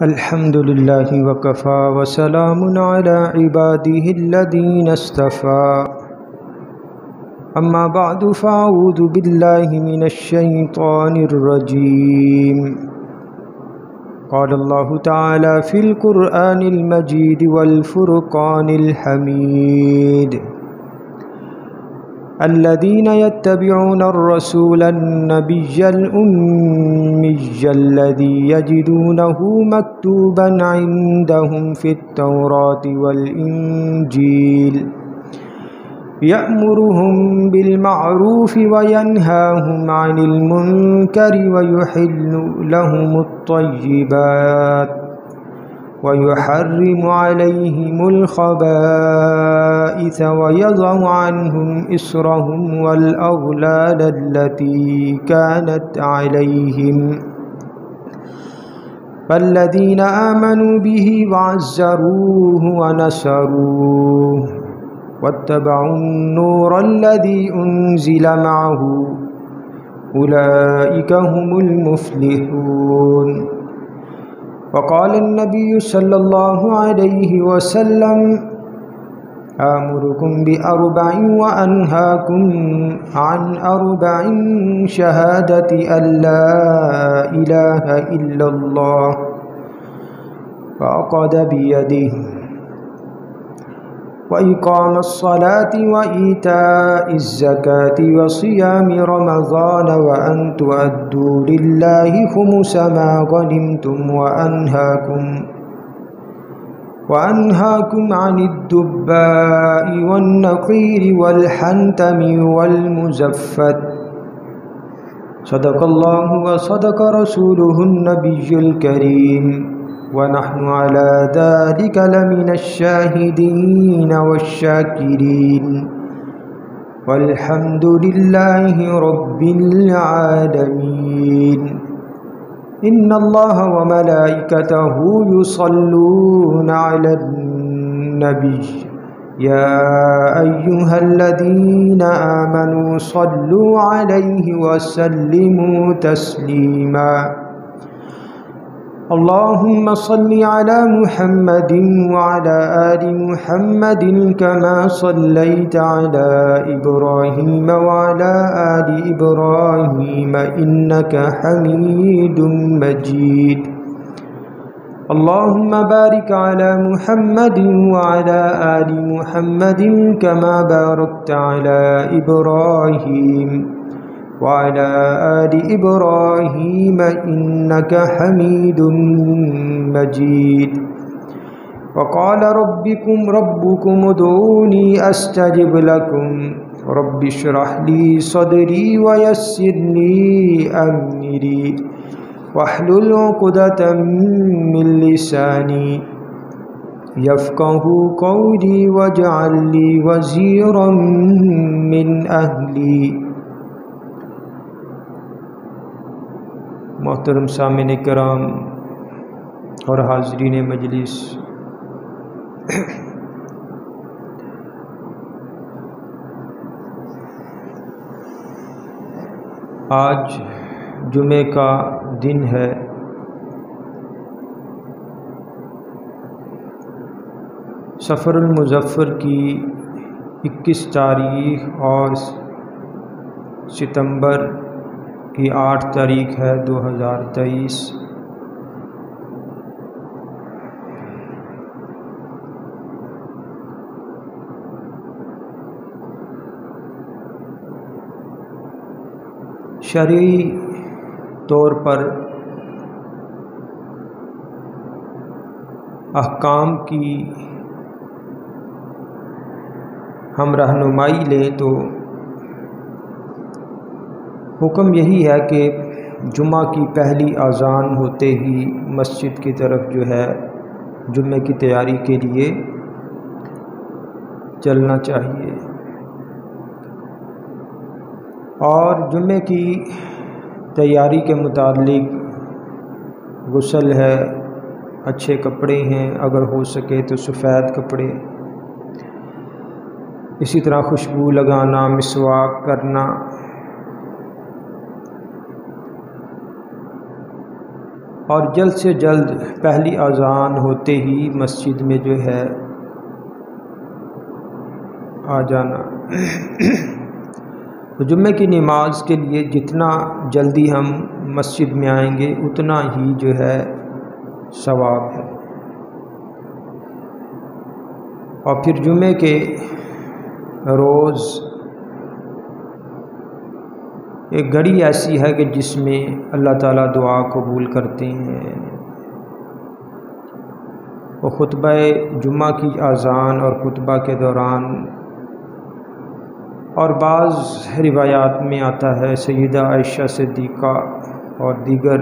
الحمد لله وكفى وسلام على عباده الذين اصطفى أما بعد فأعوذ بالله من الشيطان الرجيم قال الله تعالى في القرآن المجيد والفرقان الحميد الذين يتبعون الرسول النبي الأمي الذي يجدونه مكتوبا عندهم في التوراة والإنجيل يأمرهم بالمعروف وينهاهم عن المنكر ويحل لهم الطيبات ويحرم عليهم الخبائث ويضع عنهم إصرهم والأغلال التي كانت عليهم فالذين آمنوا به وعزروه ونصروه واتبعوا النور الذي أنزل معه أولئك هم المفلحون. وقال النبي صلى الله عليه وسلم آمركم بأربع وأنهاكم عن أربع شهادة أن لا إله إلا الله فعقد بيده وإقام الصلاة وإيتاء الزكاة وصيام رمضان وأن تؤدوا لله خمس ما غنمتم وأنهاكم عن الدباء والنقير والحنتم والمزفت. صدق الله وصدق رسوله النبي الكريم ونحن على ذلك لمن الشاهدين والشاكرين والحمد لله رب العالمين. إن الله وملائكته يصلون على النبي يا أيها الذين آمنوا صلوا عليه وسلموا تسليما. اللهم صل على محمد وعلى آل محمد كما صليت على إبراهيم وعلى آل إبراهيم إنك حميد مجيد. اللهم بارك على محمد وعلى آل محمد كما باركت على إبراهيم وعلى آل إبراهيم إنك حميد مجيد. وقال ربكم ادعوني أستجب لكم رب اشرح لي صدري ويسر لي أمري واحلل عقدة من لساني يفقه قولي واجعل لي وزيرا من أهلي. محترم سامعین کرام اور حاضرین مجلس، آج جمعے کا دن ہے۔ سفر المظفر کی 21 تاریخ اور ستمبر کی 8 تاریخ ہے 2023۔ شرعی طور پر احکام کی ہم رہنمائی لیں تو حکم یہی ہے کہ جمعہ کی پہلی اذان ہوتے ہی مسجد کی طرف جو ہے جمعے کی تیاری کے لیے چلنا چاہیے، اور جمعے کی تیاری کے متعلق غسل ہے، اچھے کپڑے ہیں، اگر ہو سکے تو سفید کپڑے، اسی طرح خوشبو لگانا، مسواک کرنا، اور جلد سے جلد پہلی اذان ہوتے ہی مسجد میں جو ہے آ جانا۔ تو جمعے کی نماز کے لیے جتنا جلدی ہم مسجد میں آئیں گے اتنا ہی جو ہے ثواب ہے۔ اور پھر جمعے کے روز ایک گھڑی ایسی ہے کہ جس میں اللہ تعالیٰ دعا قبول کرتے ہیں۔ وہ خطبہ جمعہ کی اذان اور خطبہ کے دوران، اور بعض روایات میں آتا ہے سیدہ عائشہ صدیقہ اور دیگر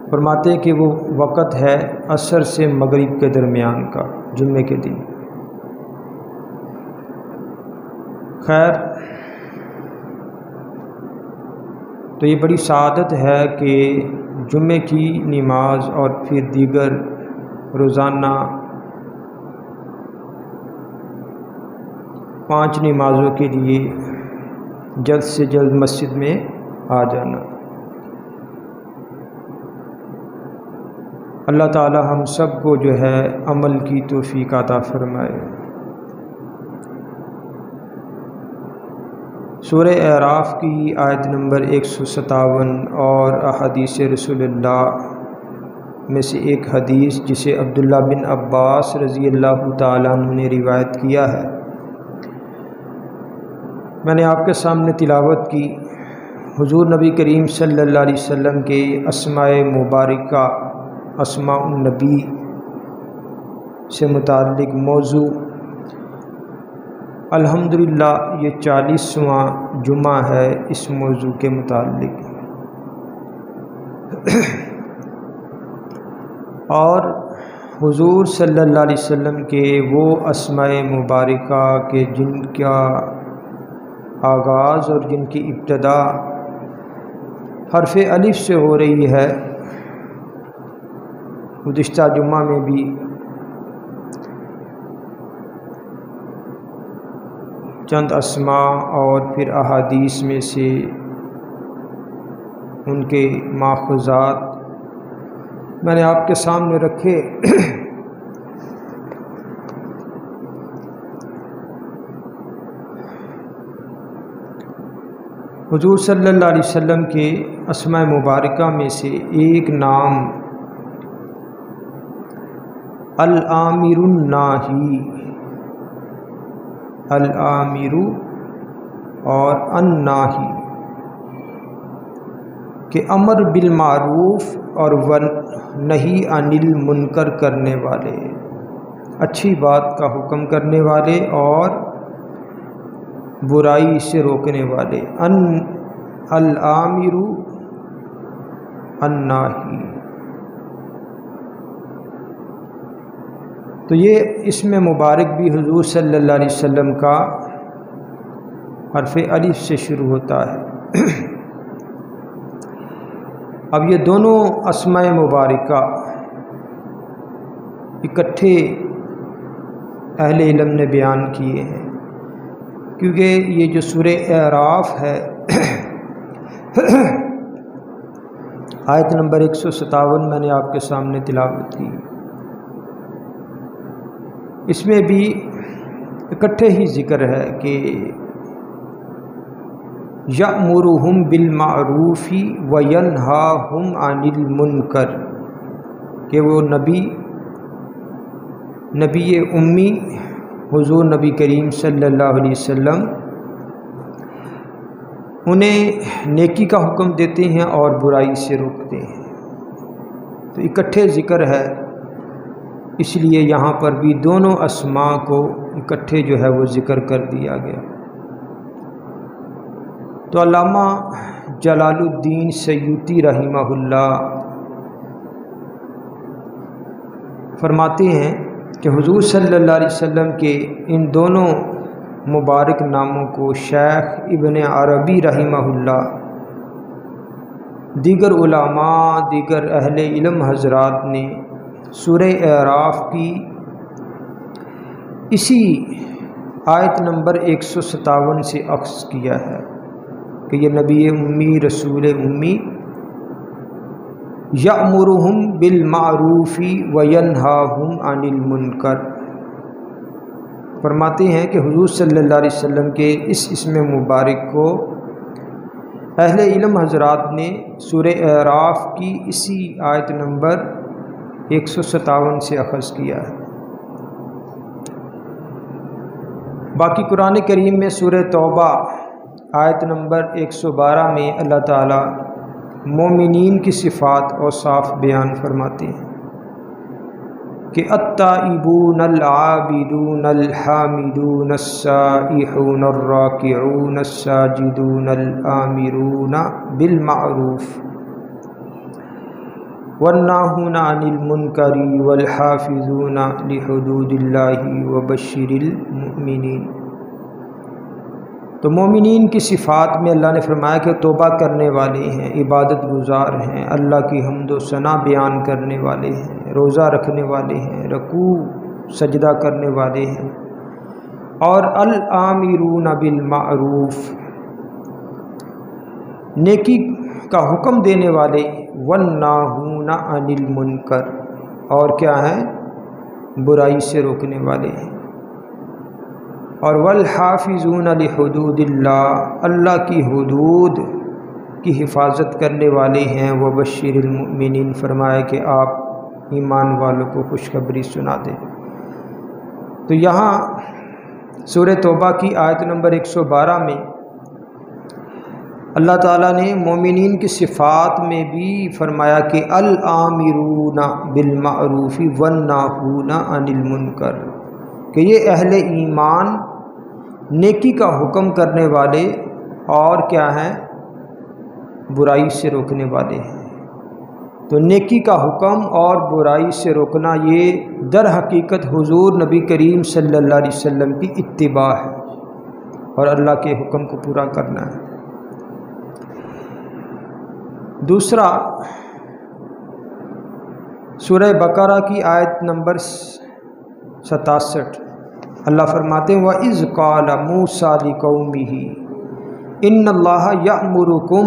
فرماتے ہیں کہ وہ وقت ہے عصر سے مغرب کے درمیان کا جمعے کے دن۔ خیر، تو یہ بڑی سعادت ہے کہ جمعے کی نماز اور پھر دیگر روزانہ 5 نمازوں کے لیے جلد سے جلد مسجد میں آ جانا۔ اللہ تعالی ہم سب کو جو ہے عمل کی توفیق عطا فرمائے۔ سورہ اعراف کی آیت نمبر 157 اور احادیث رسول اللہ میں سے ایک حدیث جسے عبداللہ بن عباس رضی اللہ تعالیٰ عنہ نے روایت کیا ہے، میں نے آپ کے سامنے تلاوت کی۔ حضور نبی کریم صلی اللہ علیہ وسلم کے اسماء مبارکہ، اسماء النبی سے متعلق موضوع، الحمدللہ یہ 40واں جمعہ ہے اس موضوع کے متعلق، اور حضور صلی اللہ علیہ وسلم کے وہ اسماء مبارکہ کے جن کا آغاز اور جن کی ابتدا حرف الف سے ہو رہی ہے۔ گزشتہ جمعہ میں بھی چند اسماء اور پھر احادیث میں سے ان کے ماخوذات میں نے آپ کے سامنے رکھے۔ حضور صلی اللہ علیہ وسلم کے اسماء مبارکہ میں سے ایک نام العامر الناہی، العامر اور الناہی کہ امر بالمعروف اور نہی عن المنکر کرنے والے، اچھی بات کا حکم کرنے والے اور برائی سے روکنے والے، العامر الناہی۔ تو یہ اسم مبارک بھی حضور صلی اللہ علیہ وسلم کا حرف الف سے شروع ہوتا ہے۔ اب یہ دونوں اسماء مبارکہ اکٹھے اہل علم نے بیان کیے ہیں، کیونکہ یہ جو سورہ اعراف ہے آیت نمبر 157 میں نے آپ کے سامنے تلاوت کی، اس میں بھی اکٹھے ہی ذکر ہے کہ یأمرہم بالمعروف وینہاہم عن المنکر، کہ وہ نبی امی حضور نبی کریم صلی اللہ علیہ وسلم انہیں نیکی کا حکم دیتے ہیں اور برائی سے روکتے ہیں۔ تو اکٹھے ذکر ہے، اس لیے یہاں پر بھی دونوں اسماء کو اکٹھے جو ہے وہ ذکر کر دیا گیا۔ تو علامہ جلال الدین سیوطی رحمہ اللہ فرماتے ہیں کہ حضور صلی اللہ علیہ وسلم کے ان دونوں مبارک ناموں کو شیخ ابن عربی رحمہ اللہ، دیگر علماء، دیگر اہل علم حضرات نے سورہ اعراف کی اسی آیت نمبر 157 سے اخذ کیا ہے کہ یہ نبی امی، رسول امی یأمرہم بالمعروف وینہاہم عن المنکر۔ فرماتے ہیں کہ حضور صلی اللہ علیہ وسلم کے اس اسم مبارک کو اہل علم حضرات نے سورہ اعراف کی اسی آیت نمبر 157 سے اخذ کیا ہے۔ باقی قرآن کریم میں سورہ توبہ آیت نمبر 112 میں اللہ تعالیٰ مومنین کی صفات اور صاف بیان فرماتے ہیں کہ التائبون العابدون الحامدون السائحون الراکعون الساجدون الآمرون بالمعروف والناہون عن المنکر والحافظون لحدود اللہ وبشر المؤمنین۔ تو مومنین کی صفات میں اللہ نے فرمایا کہ توبہ کرنے والے ہیں، عبادت گزار ہیں، اللہ کی حمد و ثنا بیان کرنے والے ہیں، روزہ رکھنے والے ہیں، رکوع سجدہ کرنے والے ہیں، اور الآمرون بالمعروف نیکی کا حکم دینے والے، والناہون عن المنکر اور کیا ہیں، برائی سے روکنے والے ہیں، اور والحافظون لحدود اللہ اللہ کی حدود کی حفاظت کرنے والے ہیں، وبشر المؤمنین فرمایا کہ آپ ایمان والوں کو خوشخبری سنا دیں۔ تو یہاں سورہ توبہ کی آیت نمبر 112 میں اللہ تعالیٰ نے مومنین کی صفات میں بھی فرمایا کہ الآمرون بالمعروف والناہون عن المنکر، کہ یہ اہل ایمان نیکی کا حکم کرنے والے اور کیا ہیں، برائی سے روکنے والے ہیں۔ تو نیکی کا حکم اور برائی سے روکنا یہ در حقیقت حضور نبی کریم صلی اللہ علیہ وسلم کی اتباع ہے اور اللہ کے حکم کو پورا کرنا ہے۔ دوسرا سورہ بقرہ کی آیت نمبر 67 اللہ فرماتے ہیں وَإِذْ قَالَ مُوسَىٰ لِقَوْمِهِ إِنَّ اللَّهَ يَأْمُرُكُمْ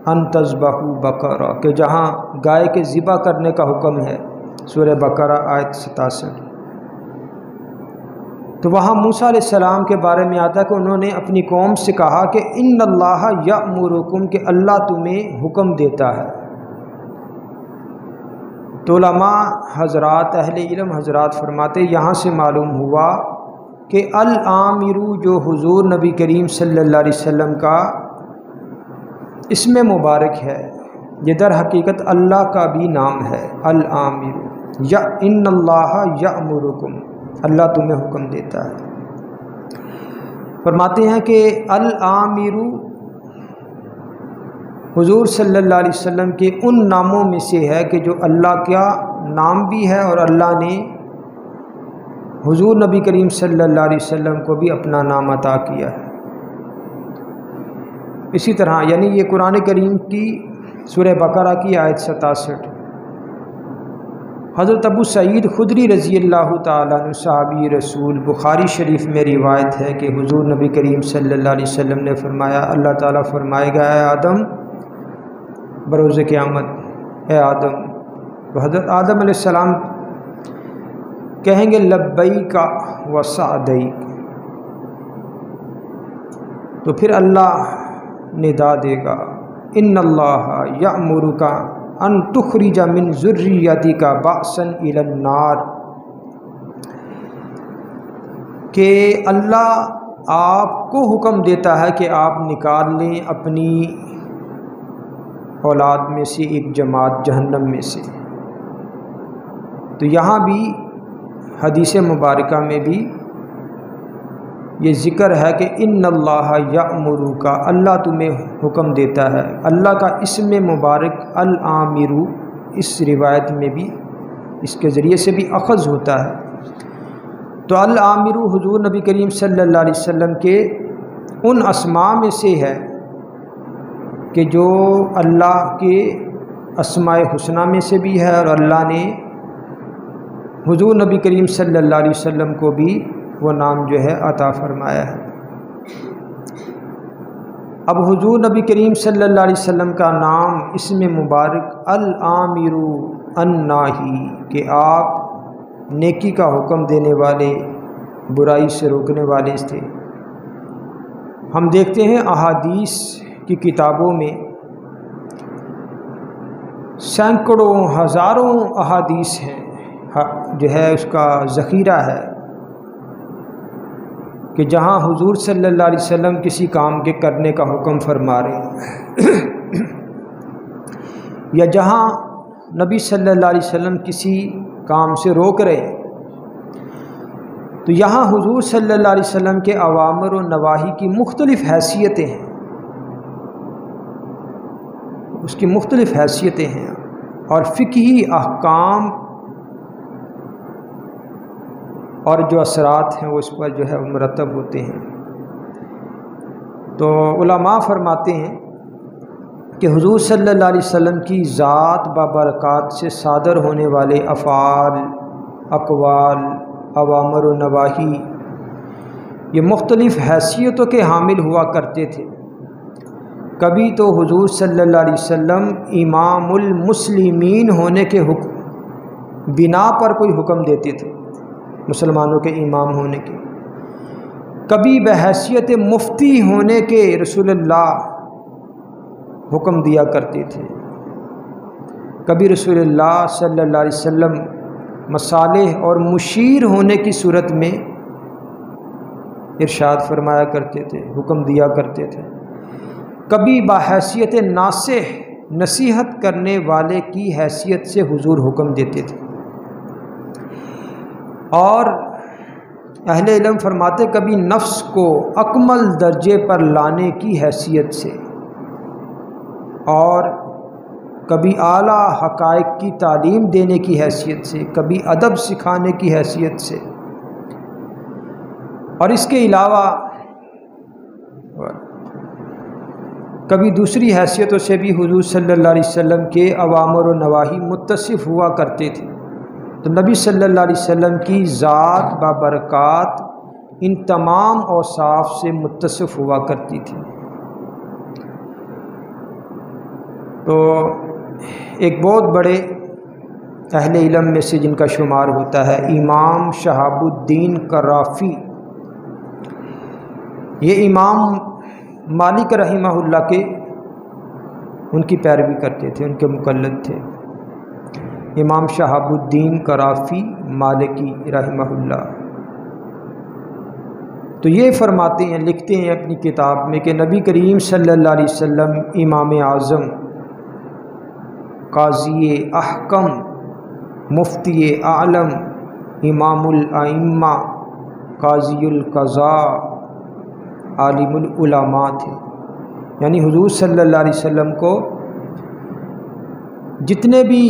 أَن تَذْبَحُوا بَقَرَةً، کہ جہاں گائے کے ذبح کرنے کا حکم ہے، سورہ بقرہ آیت 67۔ تو وہاں موسیٰ علیہ السلام کے بارے میں آتا ہے کہ انہوں نے اپنی قوم سے کہا کہ ان اللہ یأمرکم، کہ اللہ تمہیں حکم دیتا ہے۔ تو علماء حضرات اہل علم حضرات فرماتے یہاں سے معلوم ہوا کہ الآمرو جو حضور نبی کریم صلی اللہ علیہ وسلم کا اسم مبارک ہے، یہ در حقیقت اللہ کا بھی نام ہے۔ الآمرو یا ان اللہ یأمرکم، اللہ تمہیں حکم دیتا ہے۔ فرماتے ہیں کہ الآمرو حضور صلی اللہ علیہ وسلم کے ان ناموں میں سے ہے کہ جو اللہ کا نام بھی ہے اور اللہ نے حضور نبی کریم صلی اللہ علیہ وسلم کو بھی اپنا نام عطا کیا ہے۔ اسی طرح یعنی یہ قرآن کریم کی سورہ بقرہ کی آیت 67۔ حضرت ابو سعید خدری رضی اللہ تعالیٰ عنہ صحابی رسول، بخاری شریف میں روایت ہے کہ حضور نبی کریم صلی اللہ علیہ وسلم نے فرمایا، اللہ تعالیٰ فرمائے گا اے آدم بروز قیامت، اے آدم، تو حضرت آدم علیہ السلام کہیں گے لبیک و سعدیک، تو پھر اللہ ندا دے گا ان اللہ یأمرک ان تخرج من ذریتک بعثا الی النار، کہ اللہ آپ کو حکم دیتا ہے کہ آپ نکال لیں اپنی اولاد میں سے ایک جماعت جہنم میں سے۔ تو یہاں بھی حدیث مبارکہ میں بھی یہ ذکر ہے کہ ان اللہ یأمرک، اللہ تمہیں حکم دیتا ہے۔ اللہ کا اسم مبارک الآمرو اس روایت میں بھی اس کے ذریعے سے بھی اخذ ہوتا ہے۔ تو الآمرو حضور نبی کریم صلی اللہ علیہ وسلم کے ان اسماء میں سے ہے کہ جو اللہ کے اسماء حسنہ میں سے بھی ہے، اور اللہ نے حضور نبی کریم صلی اللہ علیہ وسلم کو بھی وہ نام جو ہے عطا فرمایا ہے۔ اب حضور نبی کریم صلی اللہ علیہ وسلم کا نام اسم مبارک العامر الناہی کہ آپ نیکی کا حکم دینے والے، برائی سے روکنے والے تھے۔ ہم دیکھتے ہیں احادیث کی کتابوں میں سینکڑوں ہزاروں احادیث ہیں، جو ہے اس کا ذخیرہ ہے کہ جہاں حضور صلی اللہ علیہ وسلم کسی کام کے کرنے کا حکم فرما رہے ہیں یا جہاں نبی صلی اللہ علیہ وسلم کسی کام سے روک رہے ہیں، تو یہاں حضور صلی اللہ علیہ وسلم کے اوامر و نواہی کی مختلف حیثیتیں ہیں، اس کی مختلف حیثیتیں ہیں اور فقہی احکام اور جو اثرات ہیں وہ اس پر جو ہے مرتب ہوتے ہیں۔ تو علماء فرماتے ہیں کہ حضور صلی اللہ علیہ وسلم کی ذات بابرکات سے صادر ہونے والے افعال، اقوال، اوامر و نواہی یہ مختلف حیثیتوں کے حامل ہوا کرتے تھے۔ کبھی تو حضور صلی اللہ علیہ وسلم امام المسلمین ہونے کے بنا پر کوئی حکم دیتے تھے، مسلمانوں کے امام ہونے کے، کبھی بحیثیت مفتی ہونے کے رسول اللہ حکم دیا کرتے تھے، کبھی رسول اللہ صلی اللہ علیہ وسلم مصالح اور مشیر ہونے کی صورت میں ارشاد فرمایا کرتے تھے، حکم دیا کرتے تھے، کبھی بحیثیت ناصح نصیحت کرنے والے کی حیثیت سے حضور حکم دیتے تھے، اور اہل علم فرماتے کبھی نفس کو اکمل درجے پر لانے کی حیثیت سے، اور کبھی اعلیٰ حقائق کی تعلیم دینے کی حیثیت سے، کبھی ادب سکھانے کی حیثیت سے، اور اس کے علاوہ کبھی دوسری حیثیتوں سے بھی حضور صلی اللہ علیہ وسلم کے اوامر و نواہی متصف ہوا کرتے تھے۔ تو نبی صلی اللہ علیہ وسلم کی ذات بابرکات ان تمام اوصاف سے متصف ہوا کرتی تھی۔ تو ایک بہت بڑے اہل علم میں سے جن کا شمار ہوتا ہے امام شہاب الدین کرافی، یہ امام مالک رحمہ اللہ کے ان کی پیروی کرتے تھے، ان کے مقلد تھے، امام شہاب الدین کرافی مالکی رحمہ اللہ۔ تو یہ فرماتے ہیں، لکھتے ہیں اپنی کتاب میں کہ نبی کریم صلی اللہ علیہ وسلم امام اعظم، قاضی احکم، مفتی عالم، امام الائمہ، قاضی القضاء، عالم العلماء تھے۔ یعنی حضور صلی اللہ علیہ وسلم کو جتنے بھی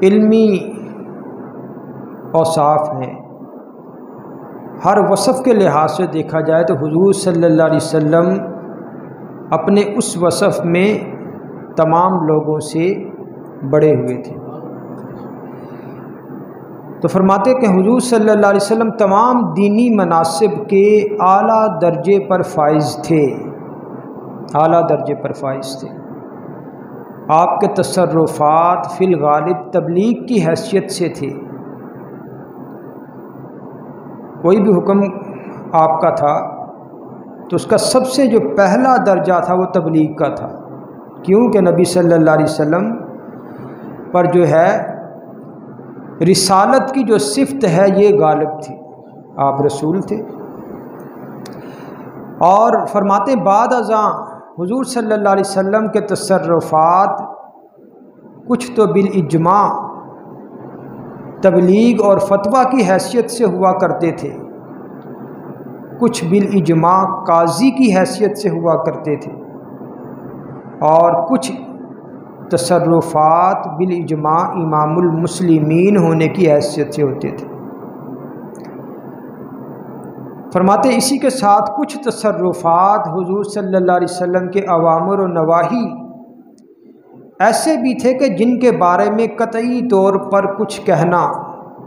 علمی اوصاف ہیں، ہر وصف کے لحاظ سے دیکھا جائے تو حضور صلی اللہ علیہ وسلم اپنے اس وصف میں تمام لوگوں سے بڑے ہوئے تھے۔ تو فرماتے کہ حضور صلی اللہ علیہ وسلم تمام دینی مناصب کے اعلیٰ درجے پر فائز تھے، اعلیٰ درجے پر فائز تھے۔ آپ کے تصرفات فی الغالب تبلیغ کی حیثیت سے تھے، کوئی بھی حکم آپ کا تھا تو اس کا سب سے جو پہلا درجہ تھا وہ تبلیغ کا تھا، کیونکہ نبی صلی اللہ علیہ وسلم پر جو ہے رسالت کی جو صفت ہے یہ غالب تھی، آپ رسول تھے۔ اور فرماتے بعد ازاں حضور صلی اللہ علیہ وسلم کے تصرفات کچھ تو بالاجماع تبلیغ اور فتویٰ کی حیثیت سے ہوا کرتے تھے، کچھ بالاجماع قاضی کی حیثیت سے ہوا کرتے تھے، اور کچھ تصرفات بالاجماع امام المسلمین ہونے کی حیثیت سے ہوتے تھے۔ فرماتے اسی کے ساتھ کچھ تصرفات حضور صلی اللہ علیہ وسلم کے اوامر و نواہی ایسے بھی تھے کہ جن کے بارے میں قطعی طور پر کچھ کہنا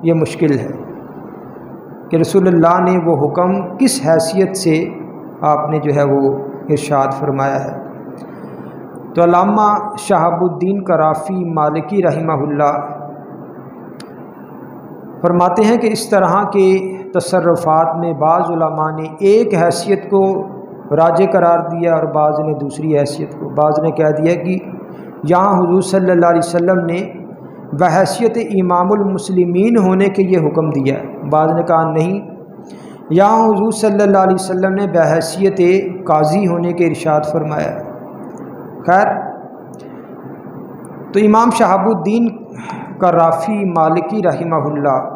یہ مشکل ہے کہ رسول اللہ نے وہ حکم کس حیثیت سے آپ نے جو ہے وہ ارشاد فرمایا ہے۔ تو علامہ شہاب الدین کرافی مالکی رحمہ اللہ فرماتے ہیں کہ اس طرح کے تصرفات میں بعض علماء نے ایک حیثیت کو راجع قرار دیا اور بعض نے دوسری حیثیت کو۔ بعض نے کہہ دیا کہ یہاں حضور صلی اللہ علیہ وسلم نے بحیثیت امام المسلمین ہونے کے یہ حکم دیا ہے۔ بعض نے کہا نہیں، یہاں حضور صلی اللہ علیہ وسلم نے بحیثیت قاضی ہونے کے ارشاد فرمایا ہے۔ خیر، تو امام شہاب الدین کرافی مالکی رحمہ اللہ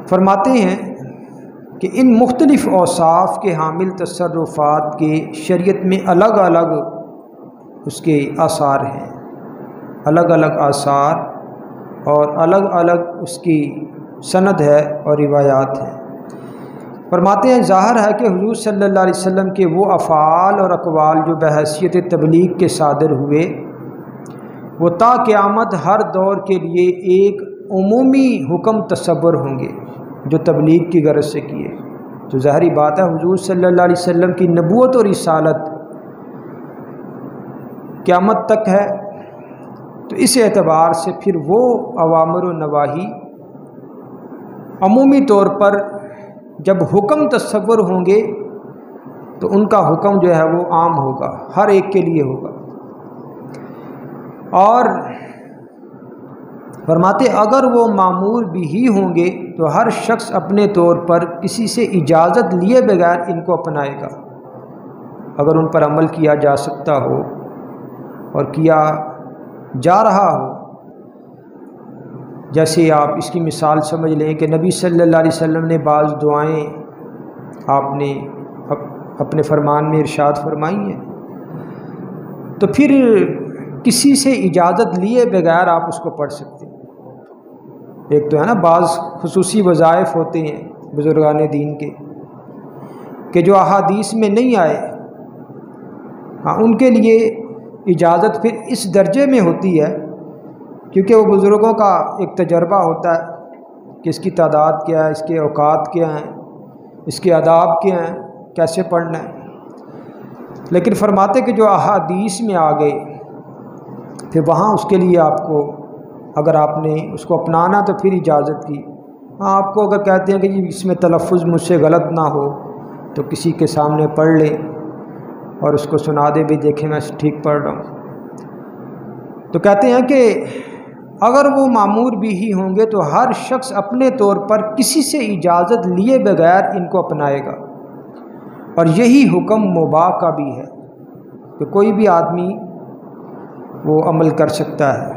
فرماتے ہیں کہ ان مختلف اوصاف کے حامل تصرفات کے شریعت میں الگ الگ اس کے آثار ہیں، الگ الگ آثار اور الگ الگ اس کی سند ہے اور روایات ہیں۔ فرماتے ہیں ظاہر ہے کہ حضور صلی اللہ علیہ وسلم کے وہ افعال اور اقوال جو بحیثیت تبلیغ کے صادر ہوئے وہ تا قیامت ہر دور کے لیے ایک عمومی حکم تصور ہوں گے جو تبلیغ کی غرض سے کیے۔ تو ظاہری بات ہے حضور صلی اللہ علیہ وسلم کی نبوت اور رسالت قیامت تک ہے، تو اس اعتبار سے پھر وہ اوامر و نواہی عمومی طور پر جب حکم تصور ہوں گے تو ان کا حکم جو ہے وہ عام ہوگا، ہر ایک کے لیے ہوگا۔ اور فرماتے اگر وہ معمور بھی ہی ہوں گے تو ہر شخص اپنے طور پر کسی سے اجازت لیے بغیر ان کو اپنائے گا۔ اگر ان پر عمل کیا جا سکتا ہو اور کیا جا رہا ہو، جیسے آپ اس کی مثال سمجھ لیں کہ نبی صلی اللہ علیہ وسلم نے بعض دعائیں آپ نے اپنے فرمان میں ارشاد فرمائی ہیں، تو پھر کسی سے اجازت لیے بغیر آپ اس کو پڑھ سکتے ہیں۔ ایک تو ہے نا بعض خصوصی وظائف ہوتے ہیں بزرگان دین کے کہ جو احادیث میں نہیں آئے، ہاں ان کے لیے اجازت پھر اس درجے میں ہوتی ہے کیونکہ وہ بزرگوں کا ایک تجربہ ہوتا ہے کہ اس کی تعداد کیا ہے، اس کے اوقات کیا ہیں، اس کے آداب کیا ہیں، کیسے پڑھنا ہے۔ لیکن فرماتے کہ جو احادیث میں آ گئے پھر وہاں اس کے لیے آپ کو اگر آپ نے اس کو اپنانا تو پھر اجازت کی۔ ہاں آپ کو اگر کہتے ہیں کہ جی اس میں تلفظ مجھ سے غلط نہ ہو تو کسی کے سامنے پڑھ لیں اور اس کو سنا دے بھی دیکھیں میں ٹھیک پڑھ رہا ہوں۔ تو کہتے ہیں کہ اگر وہ معمور بھی ہی ہوں گے تو ہر شخص اپنے طور پر کسی سے اجازت لیے بغیر ان کو اپنائے گا، اور یہی حکم مباح کا بھی ہے کہ کوئی بھی آدمی وہ عمل کر سکتا ہے۔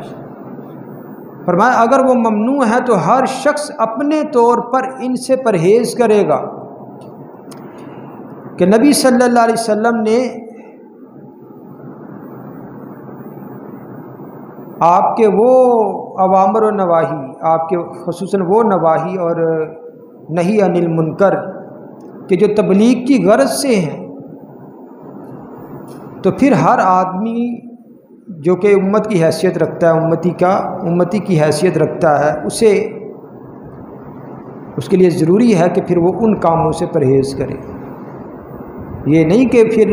فرمایا اگر وہ ممنوع ہے تو ہر شخص اپنے طور پر ان سے پرہیز کرے گا، کہ نبی صلی اللہ علیہ وسلم نے آپ کے وہ اوامر و نواہی، آپ کے خصوصاً وہ نواہی اور نہی عن المنکر کہ جو تبلیغ کی غرض سے ہیں، تو پھر ہر آدمی جو کہ امت کی حیثیت رکھتا ہے، امتی کی حیثیت رکھتا ہے، اس کے لیے ضروری ہے کہ پھر وہ ان کاموں سے پرہیز کرے۔ یہ نہیں کہ پھر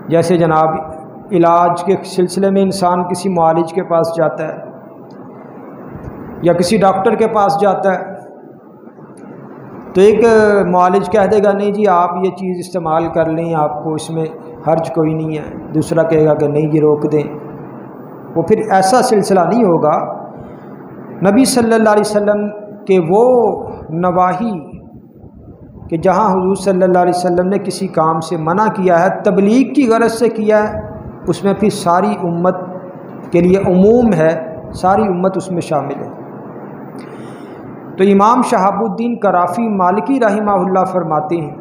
جیسے جناب علاج کے سلسلے میں انسان کسی معالج کے پاس جاتا ہے یا کسی ڈاکٹر کے پاس جاتا ہے تو ایک معالج کہہ دے گا نہیں جی آپ یہ چیز استعمال کر لیں، آپ کو اس میں حرج کوئی نہیں ہے، دوسرا کہے گا کہ نہیں جی روک دیں۔ وہ پھر ایسا سلسلہ نہیں ہوگا۔ نبی صلی اللہ علیہ وسلم کے وہ نواہی کہ جہاں حضور صلی اللہ علیہ وسلم نے کسی کام سے منع کیا ہے، تبلیغ کی غرض سے کیا ہے، اس میں پھر ساری امت کے لیے عموم ہے، ساری امت اس میں شامل ہے۔ تو امام شہاب الدین کرافی مالکی رحمہ اللہ فرماتے ہیں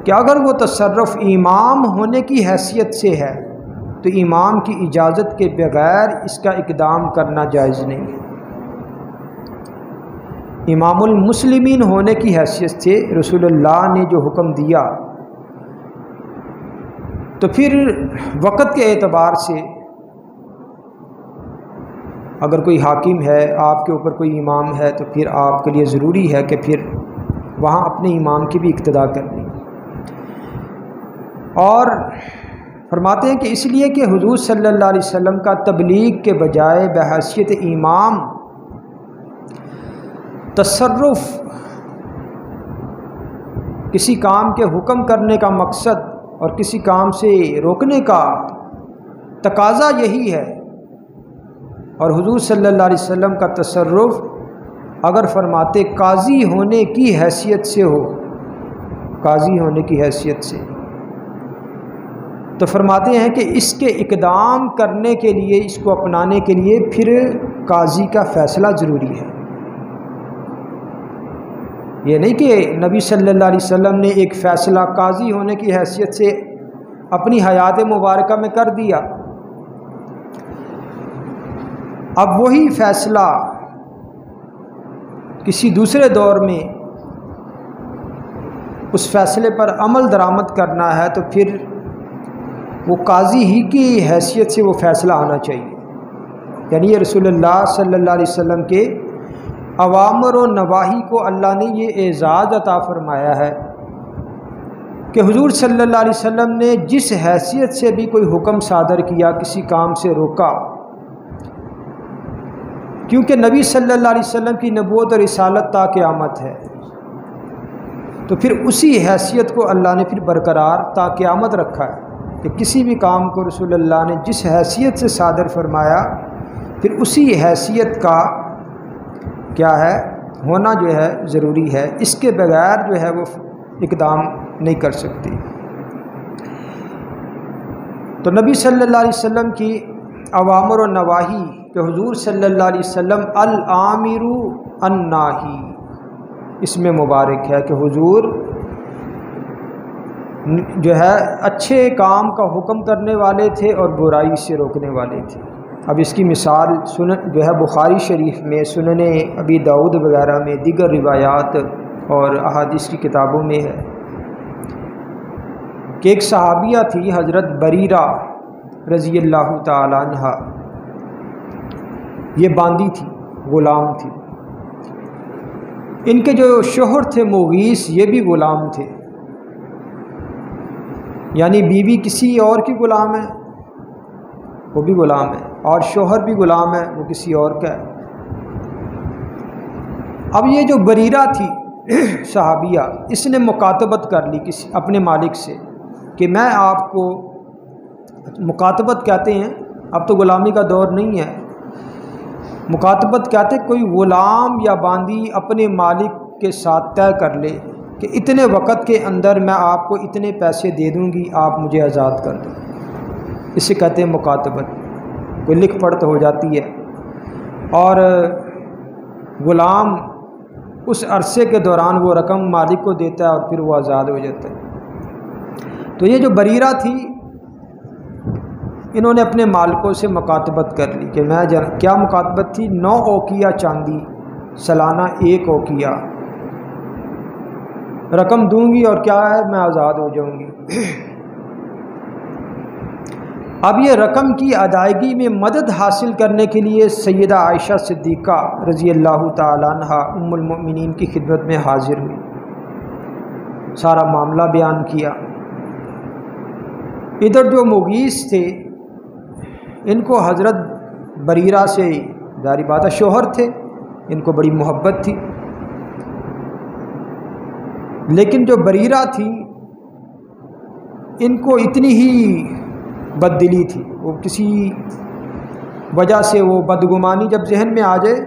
کہ اگر وہ تصرف امام ہونے کی حیثیت سے ہے تو امام کی اجازت کے بغیر اس کا اقدام کرنا جائز نہیں ہے۔ امام المسلمین ہونے کی حیثیت سے رسول اللہ نے جو حکم دیا تو پھر وقت کے اعتبار سے اگر کوئی حاکم ہے، آپ کے اوپر کوئی امام ہے، تو پھر آپ کے لیے ضروری ہے کہ پھر وہاں اپنے امام کی بھی اقتدا کرنی۔ اور فرماتے ہیں کہ اس لیے کہ حضور صلی اللہ علیہ وسلم کا تبلیغ کے بجائے بحیثیت امام تصرف، کسی کام کے حکم کرنے کا مقصد اور کسی کام سے روکنے کا تقاضا یہی ہے، اور حضور صلی اللہ علیہ وسلم کا تصرف اگر فرماتے قاضی ہونے کی حیثیت سے ہو، قاضی ہونے کی حیثیت سے، تو فرماتے ہیں کہ اس کے اقدام کرنے کے لیے، اس کو اپنانے کے لیے پھر قاضی کا فیصلہ ضروری ہے۔ یہ نہیں کہ نبی صلی اللہ علیہ وسلم نے ایک فیصلہ قاضی ہونے کی حیثیت سے اپنی حیات مبارکہ میں کر دیا، اب وہی فیصلہ کسی دوسرے دور میں اس فیصلے پر عمل درآمد کرنا ہے تو پھر وہ قاضی ہی کی حیثیت سے وہ فیصلہ آنا چاہیے۔ یعنی یہ رسول اللہ صلی اللہ علیہ وسلم کے اوامر و نواہی کو اللہ نے یہ اعزاز عطا فرمایا ہے کہ حضور صلی اللہ علیہ وسلم نے جس حیثیت سے بھی کوئی حکم صادر کیا، کسی کام سے روکا، کیونکہ نبی صلی اللہ علیہ وسلم کی نبوت اور رسالت تا قیامت ہے، تو پھر اسی حیثیت کو اللہ نے پھر برقرار تا قیامت رکھا ہے کہ کسی بھی کام کو رسول اللہ نے جس حیثیت سے صادر فرمایا، پھر اسی حیثیت کا کیا ہے ہونا جو ہے ضروری ہے، اس کے بغیر جو ہے وہ اقدام نہیں کر سکتی۔ تو نبی صلی اللہ علیہ وسلم کی اوامر و نواہی کہ حضور صلی اللہ علیہ وسلم العامر الناہی، اس میں مبارک ہے کہ حضور جو ہے اچھے کام کا حکم کرنے والے تھے اور برائی سے روکنے والے تھے۔ اب اس کی مثال جو ہے بخاری شریف میں، سنن ابی داؤد وغیرہ میں، دیگر روایات اور احادیث کی کتابوں میں ہے کہ ایک صحابیہ تھی حضرت بریرہ رضی اللہ تعالی عنہ، یہ باندی تھی، غلام تھی۔ ان کے جو شوہر تھے مغیث، یہ بھی غلام تھے، یعنی بیوی کسی اور کی غلام ہے، وہ بھی غلام ہے، اور شوہر بھی غلام ہے، وہ کسی اور کا ہے۔ اب یہ جو بریرہ تھی صحابیہ، اس نے مکاتبت کر لی کسی اپنے مالک سے کہ میں آپ کو، مکاتبت کہتے ہیں، اب تو غلامی کا دور نہیں ہے، مکاتبت کہتے کوئی غلام یا باندی اپنے مالک کے ساتھ طے کر لے کہ اتنے وقت کے اندر میں آپ کو اتنے پیسے دے دوں گی، آپ مجھے آزاد کر دو، اسے کہتے ہیں مکاتبت۔ کوئی لکھ پڑھ تو ہو جاتی ہے، اور غلام اس عرصے کے دوران وہ رقم مالک کو دیتا ہے اور پھر وہ آزاد ہو جاتا ہے۔ تو یہ جو بریرہ تھی، انہوں نے اپنے مالکوں سے مکاتبت کر لی کہ میں کیا مکاتبت تھی؟ 9 اوقیہ چاندی، سالانہ 1 اوقیہ رقم دوں گی اور کیا ہے، میں آزاد ہو جاؤں گی۔ اب یہ رقم کی ادائیگی میں مدد حاصل کرنے کے لیے سیدہ عائشہ صدیقہ رضی اللہ تعالی عنہ ام المؤمنین کی خدمت میں حاضر ہوئی، سارا معاملہ بیان کیا۔ ادھر جو مغیث تھے، ان کو حضرت بریرہ سے ظاہر بات ہے شوہر تھے، ان کو بڑی محبت تھی، لیکن جو بریرہ تھی ان کو اتنی ہی بددلی تھی، وہ کسی وجہ سے وہ بدگمانی جب ذہن میں آ جائے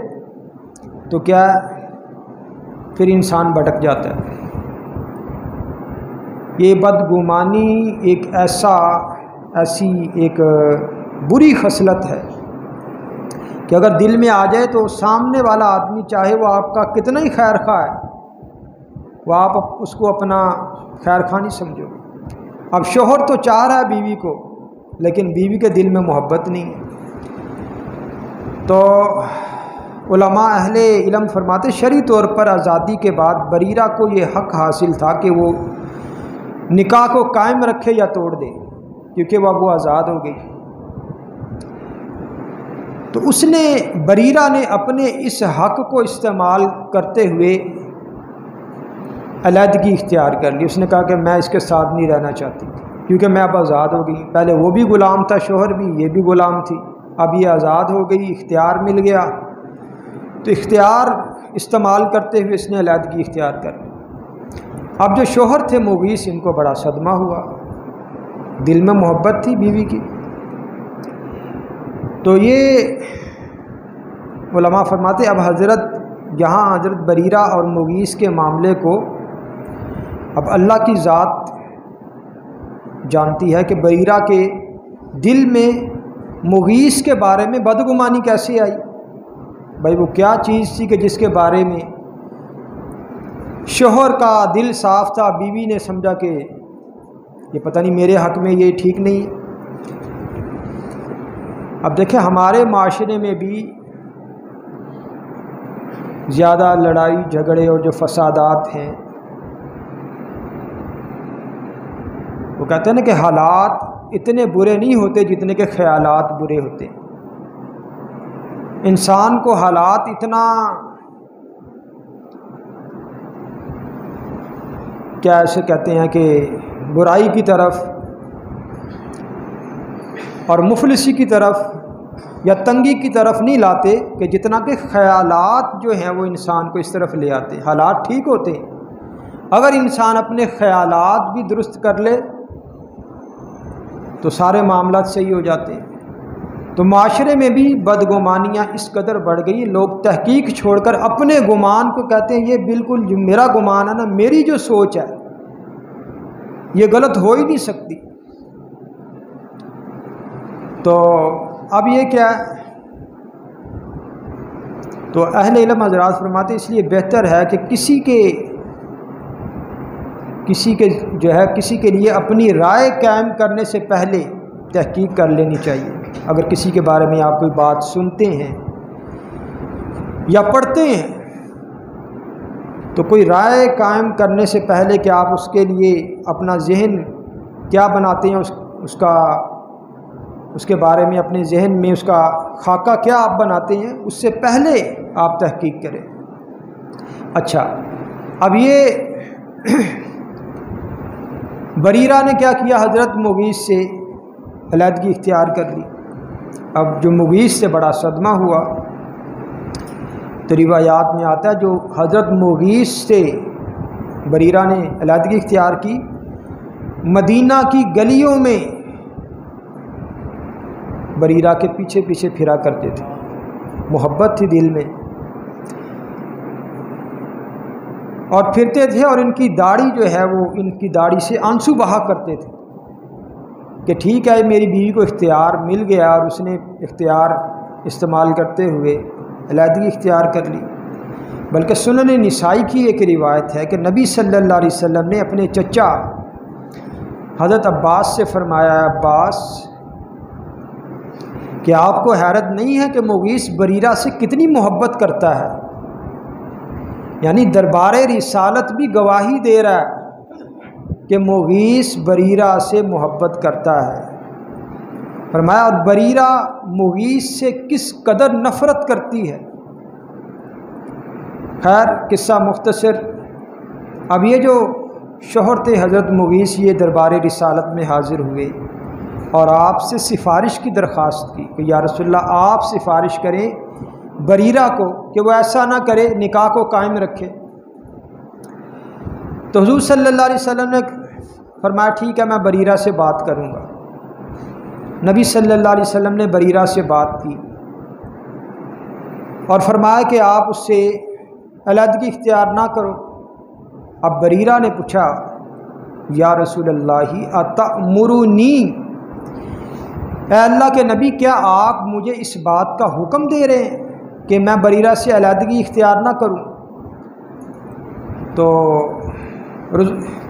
تو کیا پھر انسان بھٹک جاتا ہے۔ یہ بدگمانی ایک ایسی ایک بری خصلت ہے کہ اگر دل میں آ جائے تو سامنے والا آدمی چاہے وہ آپ کا کتنا ہی خیر خواہ ہے، وہ آپ اس کو اپنا خیر خواہ نہیں سمجھو۔ اب شوہر تو چاہ رہا ہے بیوی کو، لیکن بیوی کے دل میں محبت نہیں ہے۔ تو علماء اہل علم فرماتے شرعی طور پر آزادی کے بعد بریرہ کو یہ حق حاصل تھا کہ وہ نکاح کو قائم رکھے یا توڑ دے، کیونکہ وہ آزاد ہو گئی۔ تو اس نے، بریرہ نے اپنے اس حق کو استعمال کرتے ہوئے علیحدگی اختیار کر لی. اس نے کہا کہ میں اس کے ساتھ نہیں رہنا چاہتی کیونکہ میں اب آزاد ہو گئی. پہلے وہ بھی غلام تھا، شوہر بھی، یہ بھی غلام تھی، اب یہ آزاد ہو گئی، اختیار مل گیا. تو اختیار استعمال کرتے ہوئے اس نے علیحدگی اختیار کر لی. اب جو شوہر تھے مغیث، ان کو بڑا صدمہ ہوا، دل میں محبت تھی بیوی کی. تو یہ علماء فرماتے اب یہاں حضرت بریرہ اور مغیث کے معاملے کو اب اللہ کی ذات جانتی ہے کہ بریرہ کے دل میں مغیث کے بارے میں بدگمانی کیسے آئی. بھائی وہ کیا چیز تھی کہ جس کے بارے میں شوہر کا دل صاف تھا، بیوی نے سمجھا کہ یہ پتہ نہیں میرے حق میں یہ ٹھیک نہیں. اب دیکھیں ہمارے معاشرے میں بھی زیادہ لڑائی جھگڑے اور جو فسادات ہیں، وہ کہتے ہیں نا کہ حالات اتنے برے نہیں ہوتے جتنے کہ خیالات برے ہوتے ہیں. انسان کو حالات اتنا کیا ایسے کہتے ہیں کہ برائی کی طرف اور مفلسی کی طرف یا تنگی کی طرف نہیں لاتے کہ جتنا کہ خیالات جو ہیں وہ انسان کو اس طرف لے آتے. حالات ٹھیک ہوتے ہیں، اگر انسان اپنے خیالات بھی درست کر لے تو سارے معاملات صحیح ہو جاتے ہیں. تو معاشرے میں بھی بدگمانیاں اس قدر بڑھ گئی، لوگ تحقیق چھوڑ کر اپنے گمان کو کہتے ہیں یہ بالکل جو میرا گمان ہے نا، میری جو سوچ ہے یہ غلط ہو ہی نہیں سکتی. تو اب یہ کیا ہے؟ تو اہل علم حضرات فرماتے اس لیے بہتر ہے کہ کسی کے لیے اپنی رائے قائم کرنے سے پہلے تحقیق کر لینی چاہیے. اگر کسی کے بارے میں آپ کوئی بات سنتے ہیں یا پڑھتے ہیں تو کوئی رائے قائم کرنے سے پہلے کہ آپ اس کے لیے اپنا ذہن کیا بناتے ہیں، اس کے بارے میں اپنے ذہن میں اس کا خاکہ کیا آپ بناتے ہیں، اس سے پہلے آپ تحقیق کریں. اچھا، اب یہ بریرہ نے کیا کیا؟ حضرت مغیث سے علیحدگی اختیار کر لی. اب جو مغیث سے بڑا صدمہ ہوا، تو روایات میں آتا ہے جو حضرت مغیث سے بریرہ نے علیحدگی اختیار کی، مدینہ کی گلیوں میں بریرہ کے پیچھے پیچھے پھرا کرتے تھے. محبت تھی دل میں اور پھرتے تھے، اور ان کی داڑھی جو ہے وہ ان کی داڑھی سے آنسو بہا کرتے تھے کہ ٹھیک ہے میری بیوی کو اختیار مل گیا، اور اس نے اختیار استعمال کرتے ہوئے علیحدگی اختیار کر لی. بلکہ سنن نسائی کی ایک روایت ہے کہ نبی صلی اللہ علیہ وسلم نے اپنے چچا حضرت عباس سے فرمایا، عباس کہ آپ کو حیرت نہیں ہے کہ مغیث بریرہ سے کتنی محبت کرتا ہے؟ یعنی دربار رسالت بھی گواہی دے رہا ہے کہ مغیث بریرہ سے محبت کرتا ہے. فرمایا اور بریرہ مغیث سے کس قدر نفرت کرتی ہے. خیر قصہ مختصر. اب یہ جو شوہر تھے حضرت مغیث، یہ دربار رسالت میں حاضر ہوئے اور آپ سے سفارش کی درخواست کی کہ یا رسول اللہ آپ سفارش کریں بریرہ کو کہ وہ ایسا نہ کرے، نکاح کو قائم رکھے. تو حضور صلی اللہ علیہ وسلم نے فرمایا ٹھیک ہے میں بریرہ سے بات کروں گا. نبی صلی اللہ علیہ وسلم نے بریرہ سے بات کی اور فرمایا کہ آپ اس سے علیحدگی اختیار نہ کرو. اب بریرہ نے پوچھا یا رسول اللہ اتأمرنی، اے اللہ کے نبی کیا آپ مجھے اس بات کا حکم دے رہے ہیں کہ میں بریرہ سے علیحدگی اختیار نہ کروں، تو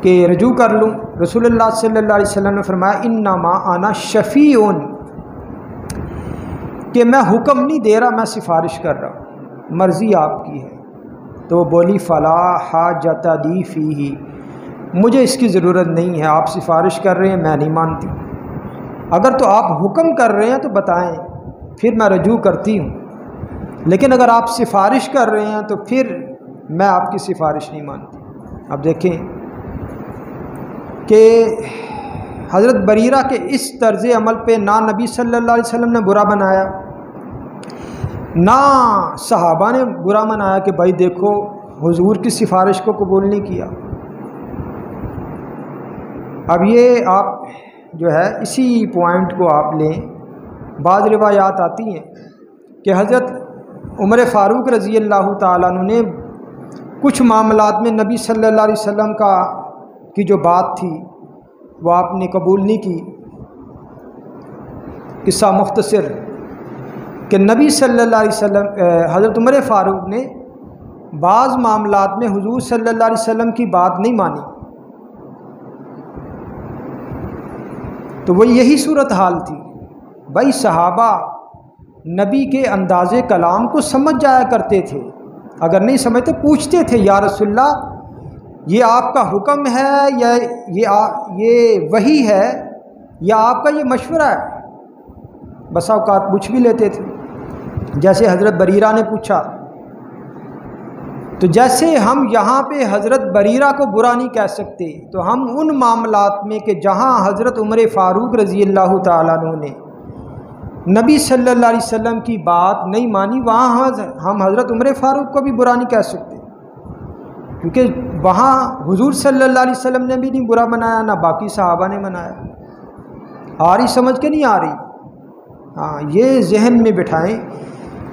کہ رجوع کر لوں؟ رسول اللہ صلی اللہ علیہ وسلم نے فرمایا انما انا شفیع، کہ میں حکم نہیں دے رہا، میں سفارش کر رہا ہوں، مرضی آپ کی ہے. تو وہ بولی فلا حاجۃ لی فیہ، مجھے اس کی ضرورت نہیں ہے، آپ سفارش کر رہے ہیں میں نہیں مانتی. اگر تو آپ حکم کر رہے ہیں تو بتائیں، پھر میں رجوع کرتی ہوں، لیکن اگر آپ سفارش کر رہے ہیں تو پھر میں آپ کی سفارش نہیں مانتی. اب دیکھیں کہ حضرت بریرہ کے اس طرز عمل پہ نہ نبی صلی اللہ علیہ وسلم نے برا بنایا، نہ صحابہ نے برا منایا کہ بھائی دیکھو حضور کی سفارش کو قبول نہیں کیا۔ اب یہ آپ جو ہے اسی پوائنٹ کو آپ لیں، بعض روایات آتی ہیں کہ حضرت عمر فاروق رضی اللہ تعالیٰ عنہ نے کچھ معاملات میں نبی صلی اللہ علیہ وسلم کی جو بات تھی وہ آپ نے قبول نہیں کی۔ قصہ مختصر کہ نبی صلی اللہ علیہ وسلم حضرت عمر فاروق نے بعض معاملات میں حضور صلی اللہ علیہ وسلم کی بات نہیں مانی، تو وہ یہی صورتحال تھی۔ بھائی صحابہ نبی کے انداز کلام کو سمجھ جایا کرتے تھے، اگر نہیں سمجھتے پوچھتے تھے یا رسول اللہ یہ آپ کا حکم ہے یا یہ وحی ہے یا آپ کا یہ مشورہ ہے، بس اوقات پوچھ بھی لیتے تھے۔ جیسے حضرت بریرہ نے پوچھا، تو جیسے ہم یہاں پہ حضرت بریرہ کو برا نہیں کہہ سکتے، تو ہم ان معاملات میں کہ جہاں حضرت عمر فاروق رضی اللہ تعالیٰ عنہ نے نبی صلی اللہ علیہ وسلم کی بات نہیں مانی، وہاں ہم حضرت عمر فاروق کو بھی برا نہیں کہہ سکتے، کیونکہ وہاں حضور صلی اللہ علیہ وسلم نے بھی نہیں برا منایا، نہ باقی صحابہ نے منایا۔ آ رہی سمجھ کے نہیں آ رہی؟ ہاں، یہ ذہن میں بٹھائیں۔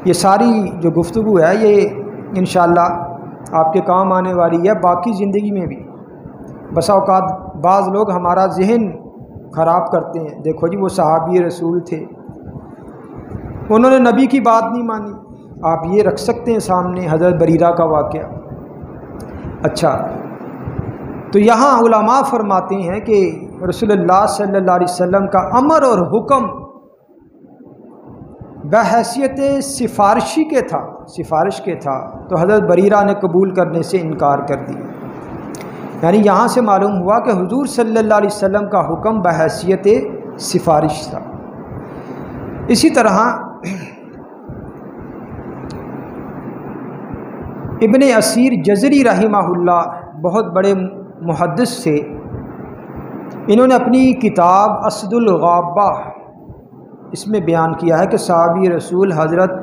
یہ ساری جو گفتگو ہے یہ انشاءاللہ آپ کے کام آنے والی ہے باقی زندگی میں بھی۔ بسا اوقات بعض لوگ ہمارا ذہن خراب کرتے ہیں، دیکھو جی وہ صحابی رسول تھے، انہوں نے نبی کی بات نہیں مانی، آپ یہ رکھ سکتے ہیں سامنے حضرت بریرہ کا واقعہ۔ اچھا، تو یہاں علماء فرماتے ہیں کہ رسول اللہ صلی اللہ علیہ وسلم کا امر اور حکم بحیثیت سفارش کے تھا، تو حضرت بریرہ نے قبول کرنے سے انکار کر دیا۔ یعنی یہاں سے معلوم ہوا کہ حضور صلی اللہ علیہ وسلم کا حکم بحیثیت سفارش تھا۔ اسی طرح ابن اسیر جزری رحمہ اللہ بہت بڑے محدث تھے، انہوں نے اپنی کتاب اسد الغابہ اس میں بیان کیا ہے کہ صحابی رسول حضرت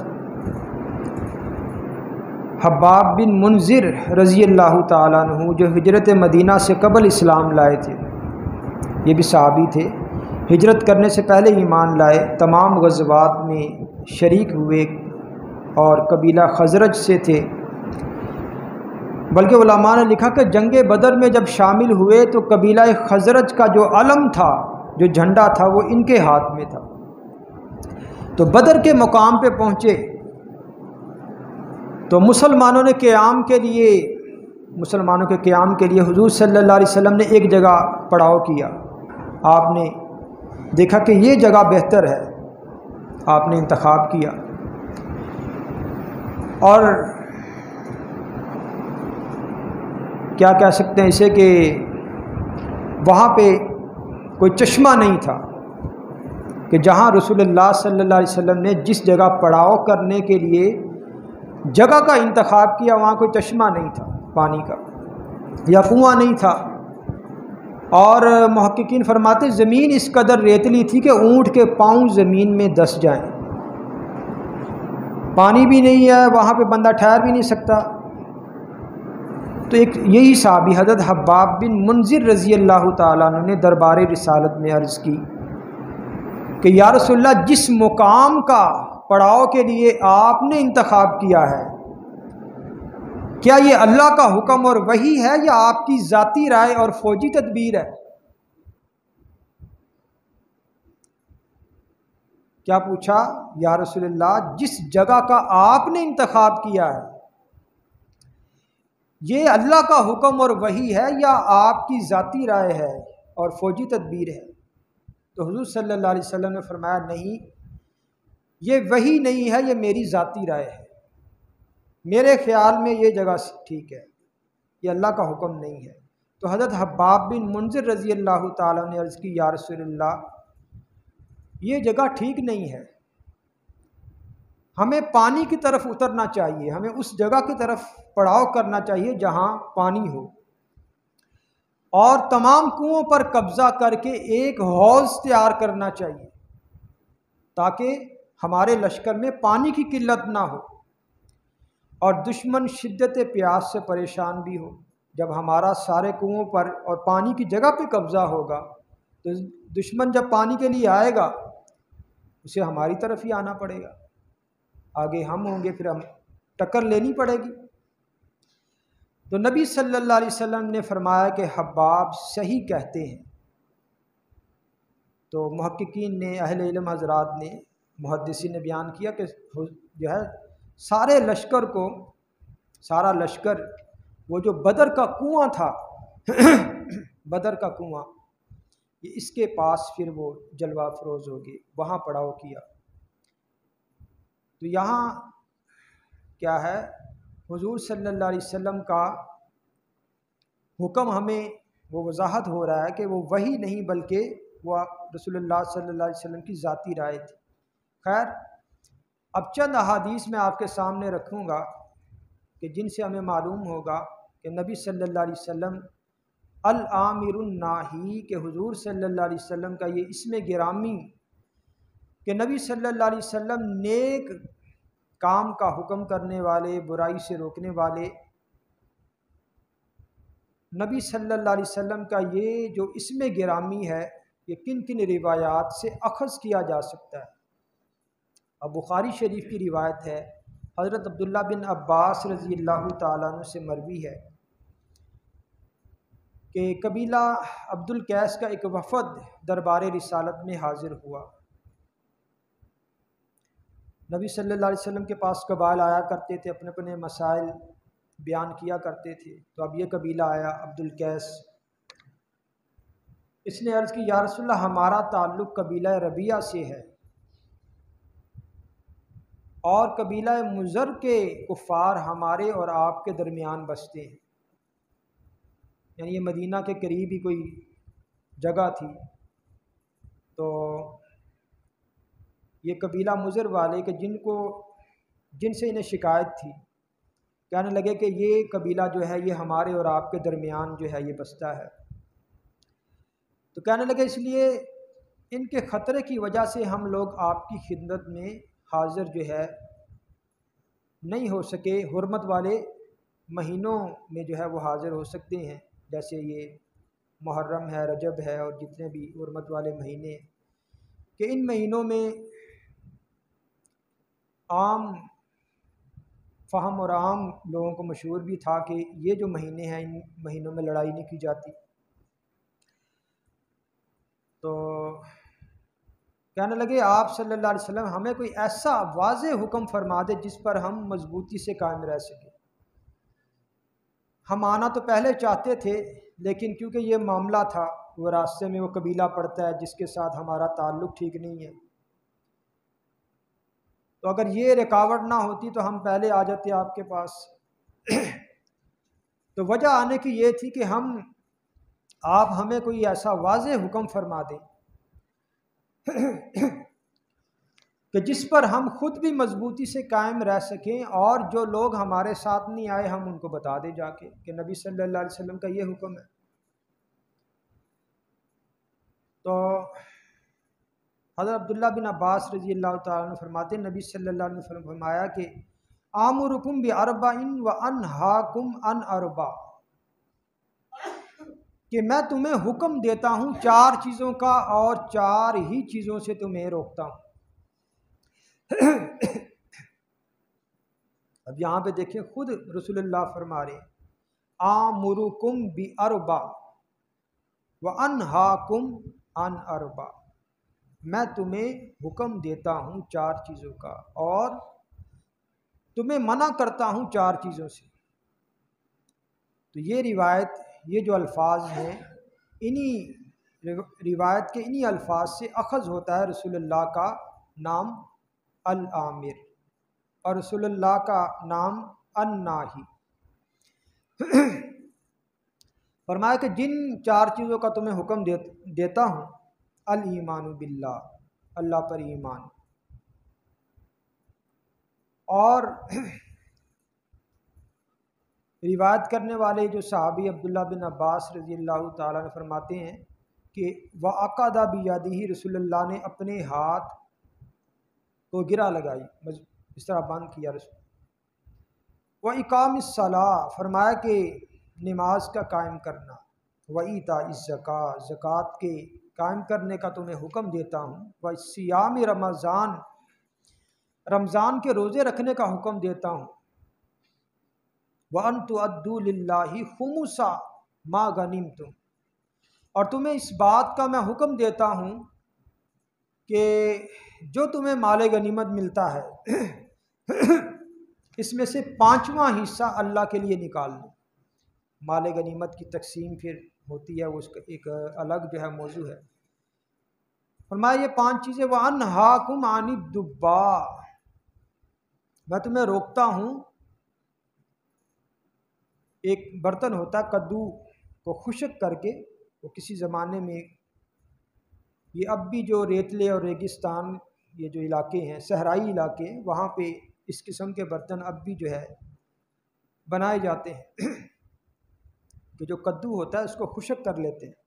حباب بن منذر رضی اللہ تعالیٰ عنہ جو ہجرت مدینہ سے قبل اسلام لائے تھے، یہ بھی صحابی تھے، ہجرت کرنے سے پہلے ایمان لائے، تمام غزوات میں شریک ہوئے اور قبیلہ خزرج سے تھے، بلکہ علماء نے لکھا کہ جنگ بدر میں جب شامل ہوئے تو قبیلہ خزرج کا جو علم تھا، جو جھنڈا تھا، وہ ان کے ہاتھ میں تھا۔ تو بدر کے مقام پہ پہنچے تو مسلمانوں کے قیام کے لیے حضور صلی اللہ علیہ وسلم نے ایک جگہ پڑاؤ کیا، آپ نے دیکھا کہ یہ جگہ بہتر ہے، آپ نے انتخاب کیا، اور کیا کہہ سکتے ہیں اسے کہ وہاں پہ کوئی چشمہ نہیں تھا کہ جہاں رسول اللہ صلی اللہ علیہ وسلم نے جس جگہ پڑاؤ کرنے کے لیے جگہ کا انتخاب کیا وہاں کوئی چشمہ نہیں تھا پانی کا، یا کنواں نہیں تھا، اور محققین فرماتے زمین اس قدر ریتلی تھی کہ اونٹ کے پاؤں زمین میں دس جائیں، پانی بھی نہیں ہے وہاں پہ، بندہ ٹھہر بھی نہیں سکتا۔ تو ایک یہی صحابی حضرت حباب بن منذر رضی اللہ تعالیٰ عنہ نے دربار رسالت میں عرض کی کہ یا رسول اللہ جس مقام کا پڑاؤ کے لیے آپ نے انتخاب کیا ہے، کیا یہ اللہ کا حکم اور وحی ہے یا آپ کی ذاتی رائے اور فوجی تدبیر ہے؟ کیا پوچھا؟ یا رسول اللہ جس جگہ کا آپ نے انتخاب کیا ہے یہ اللہ کا حکم اور وحی ہے یا آپ کی ذاتی رائے ہے اور فوجی تدبیر ہے؟ تو حضور صلی اللہ علیہ وسلم نے فرمایا نہیں، یہ وحی نہیں ہے، یہ میری ذاتی رائے ہے، میرے خیال میں یہ جگہ ٹھیک ہے، یہ اللہ کا حکم نہیں ہے۔ تو حضرت حباب بن منذر رضی اللہ تعالیٰ نے عرض کی یا رسول اللہ یہ جگہ ٹھیک نہیں ہے، ہمیں پانی کی طرف اترنا چاہیے، ہمیں اس جگہ کی طرف پڑاؤ کرنا چاہیے جہاں پانی ہو۔ اور تمام کنوؤں پر قبضہ کر کے ایک حوض تیار کرنا چاہیے تاکہ ہمارے لشکر میں پانی کی قلت نہ ہو اور دشمن شدت پیاس سے پریشان بھی ہو۔ جب ہمارا سارے کنوؤں پر اور پانی کی جگہ پہ قبضہ ہوگا تو دشمن جب پانی کے لیے آئے گا اسے ہماری طرف ہی آنا پڑے گا، آگے ہم ہوں گے، پھر ہم ٹکر لینی پڑے گی۔ تو نبی صلی اللہ علیہ وسلم نے فرمایا کہ حباب صحیح کہتے ہیں۔ تو محققین نے، اہل علم حضرات نے، محدثین نے بیان کیا کہ جو ہے سارے لشکر کو، سارا لشکر وہ جو بدر کا کنواں تھا بدر کا کنواں، یہ اس کے پاس پھر وہ جلوہ افروز ہو گئے، وہاں پڑاؤ کیا۔ تو یہاں کیا ہے، حضور صلی اللہ علیہ وسلم کا حکم ہمیں وہ وضاحت ہو رہا ہے کہ وہ وحی نہیں بلکہ وہ رسول اللہ صلی اللہ علیہ وسلم کی ذاتی رائے تھی۔ خیر، اب چند احادیث میں آپ کے سامنے رکھوں گا کہ جن سے ہمیں معلوم ہوگا کہ نبی صلی اللہ علیہ وسلم العامر الناہی، کہ حضور صلی اللہ علیہ وسلم کا یہ اسم گرامی کہ نبی صلی اللہ علیہ وسلم نیک کام کا حکم کرنے والے، برائی سے روکنے والے، نبی صلی اللہ علیہ وسلم کا یہ جو اسم گرامی ہے یہ کن کن روایات سے اخذ کیا جا سکتا ہے؟ اب بخاری شریف کی روایت ہے، حضرت عبداللہ بن عباس رضی اللہ تعالیٰ عنہ سے مروی ہے کہ قبیلہ عبد القیس کا ایک وفد دربار رسالت میں حاضر ہوا۔ نبی صلی اللہ علیہ وسلم کے پاس قبائل آیا کرتے تھے، اپنے اپنے مسائل بیان کیا کرتے تھے۔ تو اب یہ قبیلہ آیا عبد القیس، اس نے عرض کی یا رسول اللہ ہمارا تعلق قبیلہ ربیعہ سے ہے اور قبیلہ مضر کے کفار ہمارے اور آپ کے درمیان بستے ہیں، یعنی یہ مدینہ کے قریب ہی کوئی جگہ تھی۔ تو یہ قبیلہ مضر والے کہ جن سے انہیں شکایت تھی، کہنے لگے کہ یہ قبیلہ جو ہے یہ ہمارے اور آپ کے درمیان جو ہے یہ بستا ہے۔ تو کہنے لگے اس لیے ان کے خطرے کی وجہ سے ہم لوگ آپ کی خدمت میں حاضر جو ہے نہیں ہو سکے، حرمت والے مہینوں میں جو ہے وہ حاضر ہو سکتے ہیں، جیسے یہ محرم ہے، رجب ہے اور جتنے بھی حرمت والے مہینے، کہ ان مہینوں میں عام فہم اور عام لوگوں کو مشہور بھی تھا کہ یہ جو مہینے ہیں ان مہینوں میں لڑائی نہیں کی جاتی۔ تو کہنے لگے آپ صلی اللہ علیہ وسلم ہمیں کوئی ایسا واضح حکم فرما دے جس پر ہم مضبوطی سے قائم رہ سکیں۔ ہم آنا تو پہلے چاہتے تھے لیکن کیونکہ یہ معاملہ تھا، وہ راستے میں وہ قبیلہ پڑتا ہے جس کے ساتھ ہمارا تعلق ٹھیک نہیں ہے، تو اگر یہ رکاوٹ نہ ہوتی تو ہم پہلے آ جاتے آپ کے پاس۔ تو وجہ آنے کی یہ تھی کہ آپ ہمیں کوئی ایسا واضح حکم فرما دیں کہ جس پر ہم خود بھی مضبوطی سے قائم رہ سکیں اور جو لوگ ہمارے ساتھ نہیں آئے ہم ان کو بتا دیں جا کے کہ نبی صلی اللہ علیہ وسلم کا یہ حکم ہے۔ تو حضرت عبداللہ بن عباس رضی اللہ تعالیٰ عنہ فرماتے ہیں نبی صلی اللہ علیہ وسلم فرمایا کہ آمرکم باربع وانہاکم عن اربع، کہ میں تمہیں حکم دیتا ہوں 4 چیزوں کا اور 4 ہی چیزوں سے تمہیں روکتا ہوں۔ اب یہاں پہ دیکھیں خود رسول اللہ فرما رہے ہیں آمرکم باربع وانہاکم عن اربع، میں تمہیں حکم دیتا ہوں 4 چیزوں کا اور تمہیں منع کرتا ہوں 4 چیزوں سے۔ تو یہ روایت، یہ جو الفاظ ہیں، انہی روایت کے انہی الفاظ سے اخذ ہوتا ہے رسول اللہ کا نام العامر اور رسول اللہ کا نام الناہی۔ فرمایا کہ جن 4 چیزوں کا تمہیں حکم دیتا ہوں، الایمان باللہ، اللہ پر ایمان، اور روایت کرنے والے جو صحابی عبداللہ بن عباس رضی اللہ تعالیٰ عنہ فرماتے ہیں کہ وَعَقَدَ بِيَدِهِ رسول اللہ نے اپنے ہاتھ کو گرا لگائی، اس طرح بند کیا رسول۔ وَإِقَامِ الصَّلَاةِ فرمایا کہ نماز کا قائم کرنا، وَإِيتَاءِ الزَّكَاةِ زکوٰۃ کے قائم کرنے کا تمہیں حکم دیتا ہوں، وَصِيَامِ رمضان رمضان کے روزے رکھنے کا حکم دیتا ہوں، وَأَن تُؤَدُّوا لِلَّهِ خُمُسَ مَا غَنِمْتُمْ اور تمہیں اس بات کا میں حکم دیتا ہوں کہ جو تمہیں مال غنیمت ملتا ہے اس میں سے 5واں حصہ اللہ کے لیے نکال دو۔ مال غنیمت کی تقسیم پھر ہوتی ہے، اس کا ایک الگ جو ہے موضوع ہے۔ فرمایا یہ 5 چیزیں، وَأَنْهَاكُمْ عَنِ الدُّبَّاءِ میں تمہیں روکتا ہوں، ایک برتن ہوتا ہے کدو کو خشک کر کے، وہ کسی زمانے میں، یہ اب بھی جو ریتلے اور ریگستان یہ جو علاقے ہیں صحرائی علاقے ہیں وہاں پہ اس قسم کے برتن اب بھی جو ہے بنائے جاتے ہیں کہ جو کدو ہوتا ہے اس کو خشک کر لیتے ہیں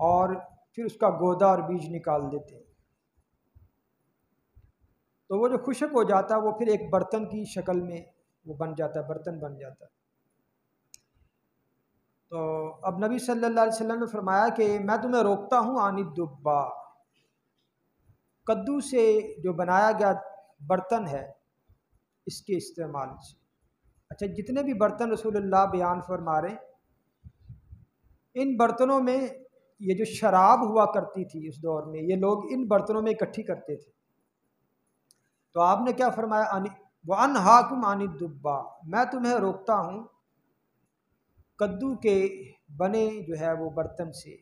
اور پھر اس کا گودا اور بیج نکال دیتے ہیں، تو وہ جو خشک ہو جاتا ہے وہ پھر ایک برتن کی شکل میں وہ بن جاتا ہے، برتن بن جاتا ہے۔ تو اب نبی صلی اللہ علیہ وسلم نے فرمایا کہ میں تمہیں روکتا ہوں عن الدبا، کدو سے جو بنایا گیا برتن ہے اس کے استعمال سے۔ اچھا، جتنے بھی برتن رسول اللہ بیان فرما رہے ہیں ان برتنوں میں یہ جو شراب ہوا کرتی تھی اس دور میں، یہ لوگ ان برتنوں میں اکٹھی کرتے تھے، تو آپ نے کیا فرمایا، وَأَنْهَاكُمْ عَنِ الدُّبَّاءِ میں تمہیں روکتا ہوں کدو کے بنے جو ہے وہ برتن سے،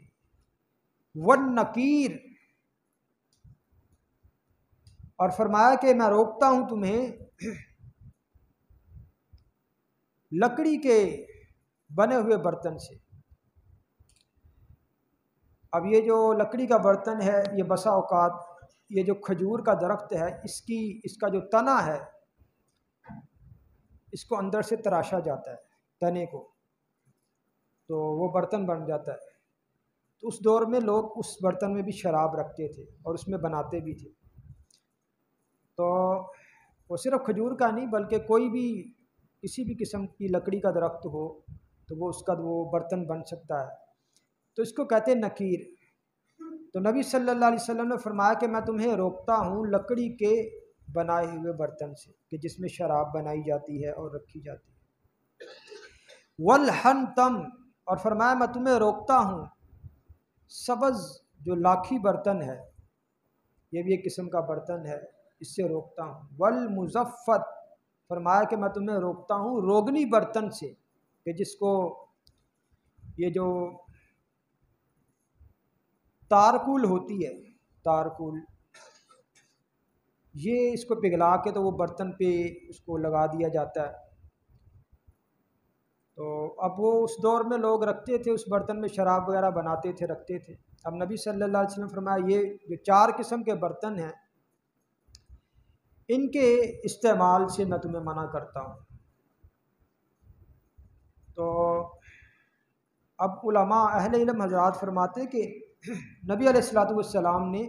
وَالنَّقِيرِ اور فرمایا کہ میں روکتا ہوں تمہیں لکڑی کے بنے ہوئے برتن سے۔ اب یہ جو لکڑی کا برتن ہے یہ بسا اوقات یہ جو کھجور کا درخت ہے اس کا جو تنا ہے اس کو اندر سے تراشا جاتا ہے، تنے کو، تو وہ برتن بن جاتا ہے۔ تو اس دور میں لوگ اس برتن میں بھی شراب رکھتے تھے اور اس میں بناتے بھی تھے، تو وہ صرف کھجور کا نہیں بلکہ کوئی بھی کسی بھی قسم کی لکڑی کا درخت ہو تو وہ اس کا وہ برتن بن سکتا ہے، تو اس کو کہتے ہیں نکیر۔ تو نبی صلی اللہ علیہ وسلم نے فرمایا کہ میں تمہیں روکتا ہوں لکڑی کے بنائے ہوئے برتن سے کہ جس میں شراب بنائی جاتی ہے اور رکھی جاتی ہے، والحنتم اور فرمایا میں تمہیں روکتا ہوں سبز جو لاکھی برتن ہے، یہ بھی ایک قسم کا برتن ہے، اس سے روکتا ہوں، والمزفت فرمایا کہ میں تمہیں روکتا ہوں روگنی برتن سے کہ جس کو یہ جو تارکول ہوتی ہے، تارکول یہ اس کو پگھلا کے تو وہ برتن پہ اس کو لگا دیا جاتا ہے، تو اب وہ اس دور میں لوگ رکھتے تھے، اس برتن میں شراب وغیرہ بناتے تھے، رکھتے تھے۔ اب نبی صلی اللہ علیہ وسلم فرمایا یہ جو 4 قسم کے برتن ہیں ان کے استعمال سے میں تمہیں منع کرتا ہوں۔ تو اب علماء اہل علم حضرات فرماتے کہ نبی علیہ الصلوۃ والسلام نے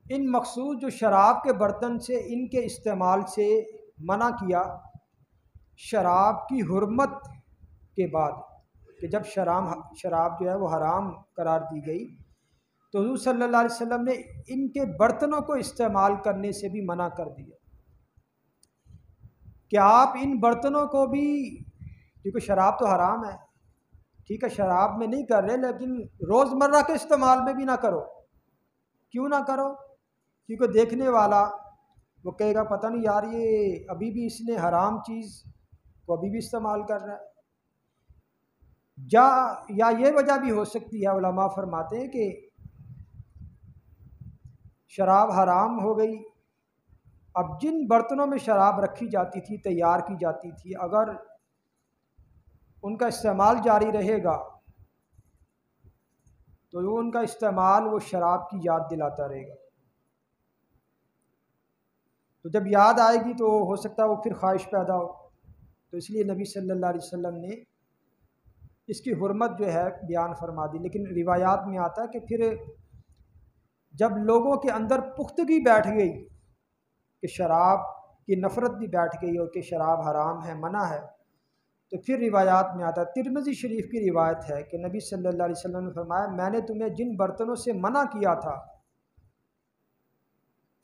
ان مخصوص جو شراب کے برتن سے ان کے استعمال سے منع کیا شراب کی حرمت کے بعد، کہ جب شراب جو ہے وہ حرام قرار دی گئی تو حضور صلی اللہ علیہ وسلم نے ان کے برتنوں کو استعمال کرنے سے بھی منع کر دیا کہ آپ ان برتنوں کو بھی، کیونکہ شراب تو حرام ہے، ٹھیک ہے شراب میں نہیں کر رہے لیکن روزمرہ کے استعمال میں بھی نہ کرو۔ کیوں نہ کرو؟ کیونکہ دیکھنے والا وہ کہے گا پتہ نہیں یار یہ ابھی بھی اس نے حرام چیز کو ابھی بھی استعمال کر رہا ہے، یا یہ وجہ بھی ہو سکتی ہے، علماء فرماتے ہیں کہ شراب حرام ہو گئی، اب جن برتنوں میں شراب رکھی جاتی تھی، تیار کی جاتی تھی، اگر ان کا استعمال جاری رہے گا تو وہ ان کا استعمال وہ شراب کی یاد دلاتا رہے گا۔ تو جب یاد آئے گی تو ہو سکتا ہے وہ پھر خواہش پیدا ہو، تو اس لیے نبی صلی اللہ علیہ وسلم نے اس کی حرمت جو ہے بیان فرما دی۔ لیکن روایات میں آتا ہے کہ پھر جب لوگوں کے اندر پختگی بیٹھ گئی کہ شراب کی نفرت بھی بیٹھ گئی اور کہ شراب حرام ہے، منع ہے، تو پھر روایات میں آتا ہے، ترمذی شریف کی روایت ہے کہ نبی صلی اللہ علیہ وسلم نے فرمایا میں نے تمہیں جن برتنوں سے منع کیا تھا،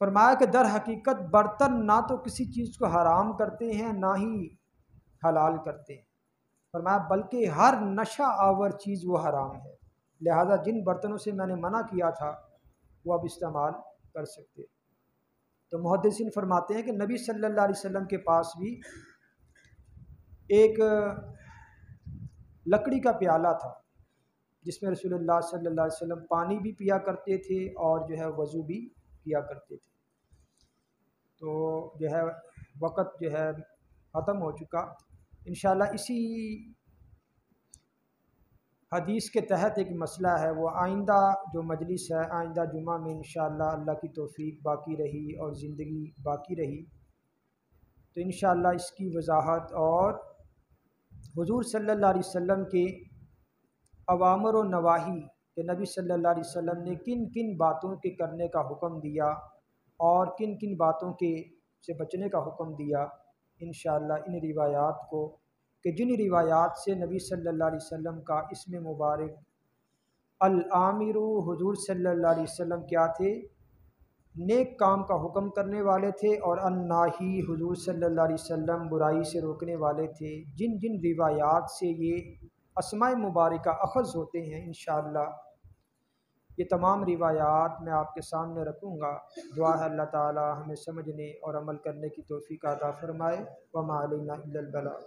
فرمایا کہ در حقیقت برتن نہ تو کسی چیز کو حرام کرتے ہیں نہ ہی حلال کرتے ہیں، فرمایا بلکہ ہر نشہ آور چیز وہ حرام ہے، لہذا جن برتنوں سے میں نے منع کیا تھا وہ اب استعمال کر سکتے۔ تو محدثین فرماتے ہیں کہ نبی صلی اللہ علیہ وسلم کے پاس بھی ایک لکڑی کا پیالہ تھا جس میں رسول اللہ صلی اللہ علیہ وسلم پانی بھی پیا کرتے تھے اور جو ہے وضو بھی کیا کرتے تھے۔ تو جو ہے وقت جو ہے ختم ہو چکا، انشاءاللہ اسی حدیث کے تحت ایک مسئلہ ہے، وہ آئندہ جو مجلس ہے آئندہ جمعہ میں انشاءاللہ اللہ کی توفیق باقی رہی اور زندگی باقی رہی تو انشاءاللہ اس کی وضاحت اور حضور صلی اللہ علیہ وسلم کے اوامر و نواہی کہ نبی صلی اللہ علیہ وسلم نے کن کن باتوں کے کرنے کا حکم دیا اور کن کن باتوں کے سے بچنے کا حکم دیا، انشاءاللہ ان روایات کو کہ جن روایات سے نبی صلی اللہ علیہ وسلم کا اسم مبارک العامر حضور صلی اللہ علیہ وسلم کیا تھے، نیک کام کا حکم کرنے والے تھے، اور الناہی حضور صلی اللہ علیہ وسلم برائی سے روکنے والے تھے، جن جن روایات سے یہ اسماء مبارکہ اخذ ہوتے ہیں انشاءاللہ یہ تمام روایات میں آپ کے سامنے رکھوں گا۔ دعا ہے اللہ تعالی ہمیں سمجھنے اور عمل کرنے کی توفیق عطا فرمائے۔ وما علینا الا البلاغ۔